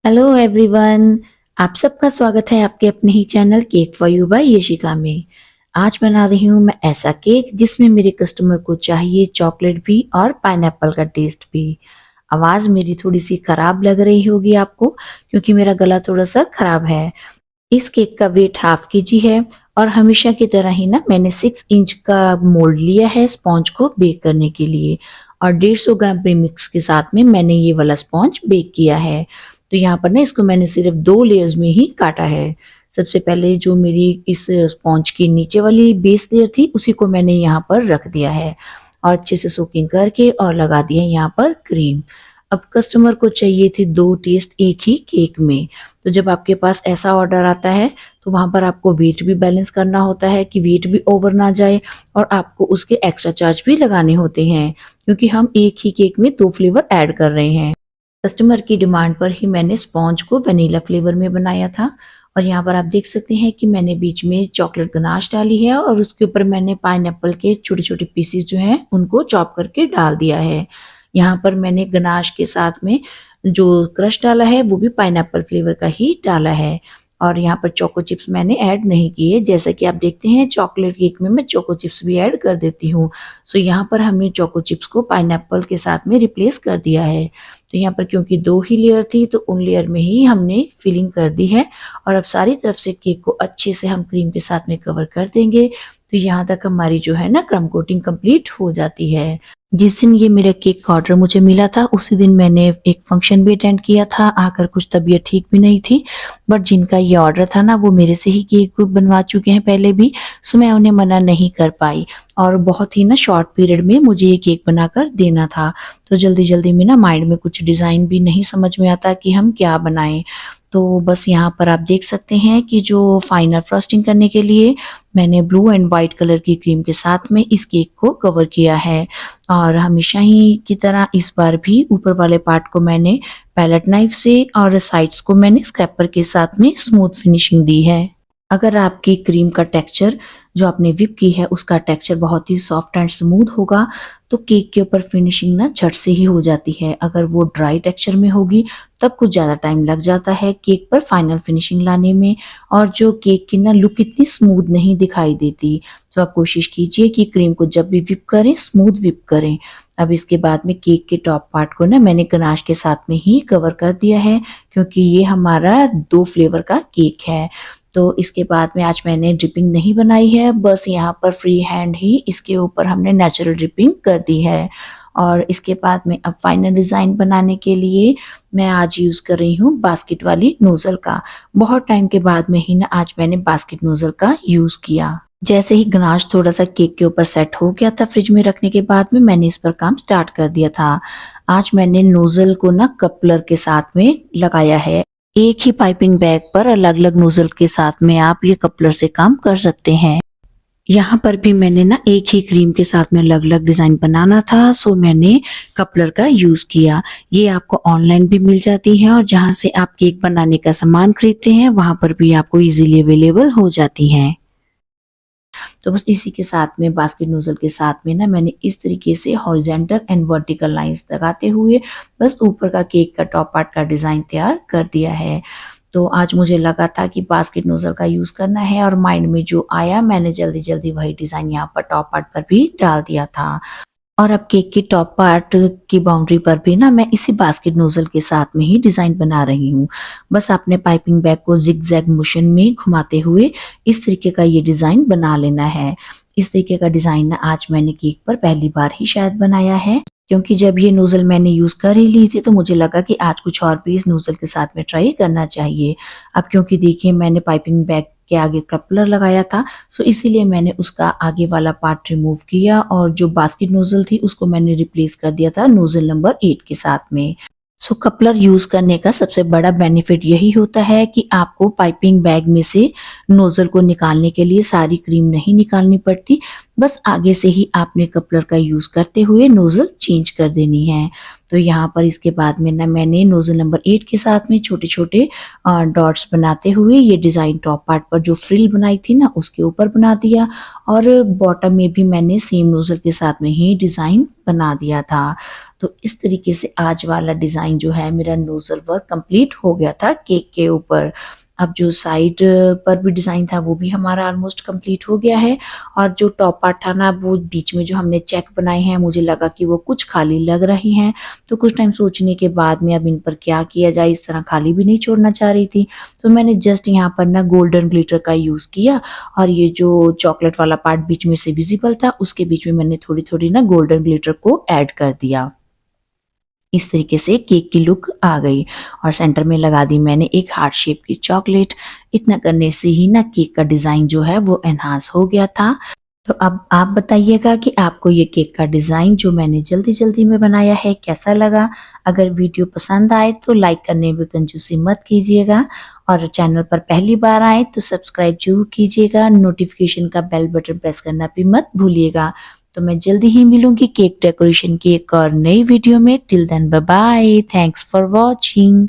Hello everyone. आप सबका स्वागत है आपके अपने ही channel cake for you by Yashika में। आज बना रही हूँ मैं ऐसा केक जिसमें मेरे कस्टमर को चाहिए चॉकलेट भी और पाइनएप्पल का टेस्ट भी। आवाज मेरी थोड़ी सी खराब लग रही होगी आपको, क्योंकि मेरा गला थोड़ा सा खराब है। इस केक का वेट हाफ केजी है और हमेशा की तरह ही ना मैंने 6 इंच का मोल्ड लिया है स्पॉन्ज को बेक करने के लिए, और 150 ग्राम प्रीमिक्स के साथ में मैंने ये वाला स्पॉन्ज बेक किया है। तो यहाँ पर ना इसको मैंने सिर्फ 2 लेयर्स में ही काटा है। सबसे पहले जो मेरी इस स्पॉन्ज की नीचे वाली बेस लेयर थी उसी को मैंने यहाँ पर रख दिया है और अच्छे से सोकिंग करके और लगा दिया है यहाँ पर क्रीम। अब कस्टमर को चाहिए थी 2 टेस्ट एक ही केक में। तो जब आपके पास ऐसा ऑर्डर आता है तो वहां पर आपको वेट भी बैलेंस करना होता है कि वेट भी ओवर ना जाए, और आपको उसके एक्स्ट्रा चार्ज भी लगाने होते हैं, क्योंकि हम एक ही केक में 2 फ्लेवर ऐड कर रहे हैं। कस्टमर की डिमांड पर ही मैंने स्पॉन्ज को वनीला फ्लेवर में बनाया था। और यहाँ पर आप देख सकते हैं कि मैंने बीच में चॉकलेट गनाश डाली है और उसके ऊपर मैंने पाइनएप्पल के छोटे छोटे पीसेस जो हैं उनको चॉप करके डाल दिया है। यहाँ पर मैंने गनाश के साथ में जो क्रश डाला है वो भी पाइनएप्पल फ्लेवर का ही डाला है। और यहाँ पर चोको चिप्स मैंने ऐड नहीं किए। जैसा कि आप देखते हैं चॉकलेट केक में मैं चोको चिप्स भी ऐड कर देती हूँ। सो यहाँ पर हमने चोको चिप्स को पाइनएप्पल के साथ में रिप्लेस कर दिया है। तो यहाँ पर क्योंकि 2 ही लेयर थी तो उन लेयर में ही हमने फिलिंग कर दी है, और अब सारी तरफ से केक को अच्छे से हम क्रीम के साथ में कवर कर देंगे। तो यहाँ तक हमारी जो है ना क्रम कोटिंग कंप्लीट हो जाती है। जिस दिन ये मेरा केक का ऑर्डर मुझे मिला था उसी दिन मैंने एक फंक्शन भी अटेंड किया था। आकर कुछ तबीयत ठीक भी नहीं थी, बट जिनका ये ऑर्डर था ना वो मेरे से ही केक बनवा चुके हैं पहले भी, सो मैं उन्हें मना नहीं कर पाई। और बहुत ही ना शॉर्ट पीरियड में मुझे ये केक बनाकर देना था, तो जल्दी जल्दी में ना माइंड में कुछ डिज़ाइन भी नहीं समझ में आता कि हम क्या बनाएं। तो बस यहाँ पर आप देख सकते हैं कि जो फाइनल फ्रॉस्टिंग करने के लिए मैंने ब्लू एंड वाइट कलर की क्रीम के साथ में इस केक को कवर किया है। और हमेशा ही की तरह इस बार भी ऊपर वाले पार्ट को मैंने पैलेट नाइफ से और साइड्स को मैंने स्क्रैपर के साथ में स्मूथ फिनिशिंग दी है। अगर आपकी क्रीम का टेक्सचर जो आपने विप की है उसका टेक्सचर बहुत ही सॉफ्ट एंड स्मूथ होगा तो केक के ऊपर फिनिशिंग ना झट से ही हो जाती है। अगर वो ड्राई टेक्सचर में होगी तब कुछ ज़्यादा टाइम लग जाता है केक पर फाइनल फिनिशिंग लाने में, और जो केक की ना लुक इतनी स्मूथ नहीं दिखाई देती। तो आप कोशिश कीजिए कि क्रीम को जब भी विप करें स्मूथ विप करें। अब इसके बाद में केक के टॉप पार्ट को ना मैंने गनाश के साथ में ही कवर कर दिया है, क्योंकि ये हमारा 2 फ्लेवर का केक है। तो इसके बाद में आज मैंने ड्रिपिंग नहीं बनाई है, बस यहाँ पर फ्री हैंड ही इसके ऊपर हमने नेचुरल ड्रिपिंग कर दी है। और इसके बाद में अब फाइनल डिज़ाइन बनाने के लिए मैं आज यूज़ कर रही हूँ बास्केट वाली नोज़ल का। बहुत टाइम के बाद में ही ना आज मैंने बास्केट नोज़ल का यूज़ किया। जैसे ही गनाश थोड़ा सा केक के ऊपर सेट हो गया था फ्रिज में रखने के बाद में मैंने इस पर काम स्टार्ट कर दिया था। आज मैंने नोज़ल को ना कपलर के साथ में लगाया है। एक ही पाइपिंग बैग पर अलग अलग नोजल के साथ में आप ये कपलर से काम कर सकते हैं। यहाँ पर भी मैंने ना एक ही क्रीम के साथ में अलग अलग डिजाइन बनाना था, सो मैंने कपलर का यूज किया। ये आपको ऑनलाइन भी मिल जाती है और जहाँ से आप केक बनाने का सामान खरीदते हैं वहां पर भी आपको इजीली अवेलेबल हो जाती हैं। तो बस इसी के साथ में बास्केट नोजल के साथ में ना मैंने इस तरीके से हॉरिजेंटल एंड वर्टिकल लाइंस लगाते हुए बस ऊपर का केक का टॉप पार्ट का डिजाइन तैयार कर दिया है। तो आज मुझे लगा था कि बास्केट नोजल का यूज करना है और माइंड में जो आया मैंने जल्दी जल्दी वही डिजाइन यहाँ पर टॉप पार्ट पर भी डाल दिया था। और अब केक के टॉप पार्ट की बाउंड्री पर भी ना मैं इसी बास्केट नोजल के साथ में ही डिजाइन बना रही हूँ। बस आपने पाइपिंग बैग को जिगजैग मोशन में घुमाते हुए इस तरीके का ये डिजाइन बना लेना है। इस तरीके का डिजाइन ना आज मैंने केक पर पहली बार ही शायद बनाया है, क्योंकि जब ये नोजल मैंने यूज कर ही ली थी तो मुझे लगा कि आज कुछ और भी इस नोजल के साथ में ट्राई करना चाहिए। अब क्योंकि देखिए मैंने पाइपिंग बैग के आगे कपलर लगाया था, सो इसीलिए मैंने उसका आगे वाला पार्ट रिमूव किया और जो बास्केट नोजल थी उसको मैंने रिप्लेस कर दिया था नोजल नंबर 8 के साथ में। सो कपलर यूज करने का सबसे बड़ा बेनिफिट यही होता है कि आपको पाइपिंग बैग में से नोजल को निकालने के लिए सारी क्रीम नहीं निकालनी पड़ती, बस आगे से ही आपने कपलर का यूज करते हुए नोजल चेंज कर देनी है। तो यहाँ पर इसके बाद में ना मैंने नोजल नंबर 8 के साथ में छोटे छोटे डॉट्स बनाते हुए ये डिजाइन टॉप पार्ट पर जो फ्रिल बनाई थी ना उसके ऊपर बना दिया, और बॉटम में भी मैंने सेम नोजल के साथ में ही डिजाइन बना दिया था। तो इस तरीके से आज वाला डिज़ाइन जो है मेरा नोज़ल वर्क कंप्लीट हो गया था केक के ऊपर। अब जो साइड पर भी डिज़ाइन था वो भी हमारा ऑलमोस्ट कंप्लीट हो गया है और जो टॉप पार्ट था ना वो बीच में जो हमने चेक बनाए हैं मुझे लगा कि वो कुछ खाली लग रही हैं, तो कुछ टाइम सोचने के बाद में अब इन पर क्या किया जाए, इस तरह खाली भी नहीं छोड़ना चाह रही थी। तो मैंने जस्ट यहाँ पर ना गोल्डन ग्लिटर का यूज़ किया और ये जो चॉकलेट वाला पार्ट बीच में से विजिबल था उसके बीच में मैंने थोड़ी-थोड़ी ना गोल्डन ग्लिटर को ऐड कर दिया। इस तरीके से केक की लुक आ गई और सेंटर में लगा दी मैंने एक हार्ट शेप की चॉकलेट। इतना करने से ही ना केक का डिज़ाइन जो है वो एनहांस हो गया था। तो अब आप बताइएगा कि आपको ये केक का डिज़ाइन जो मैंने जल्दी-जल्दी में बनाया है कैसा लगा? अगर वीडियो पसंद आए तो लाइक करने में कंजूसी मत कीजिएगा और चैनल पर पहली बार आए तो सब्सक्राइब ज़रूर कीजिएगा, नोटिफ़िकेशन का बेल बटन प्रेस करना भी मत भूलिएगा। तो मैं जल्दी ही मिलूँगी केक डेकोरेशन की एक और नई वीडियो में। Till then bye bye, thanks for watching.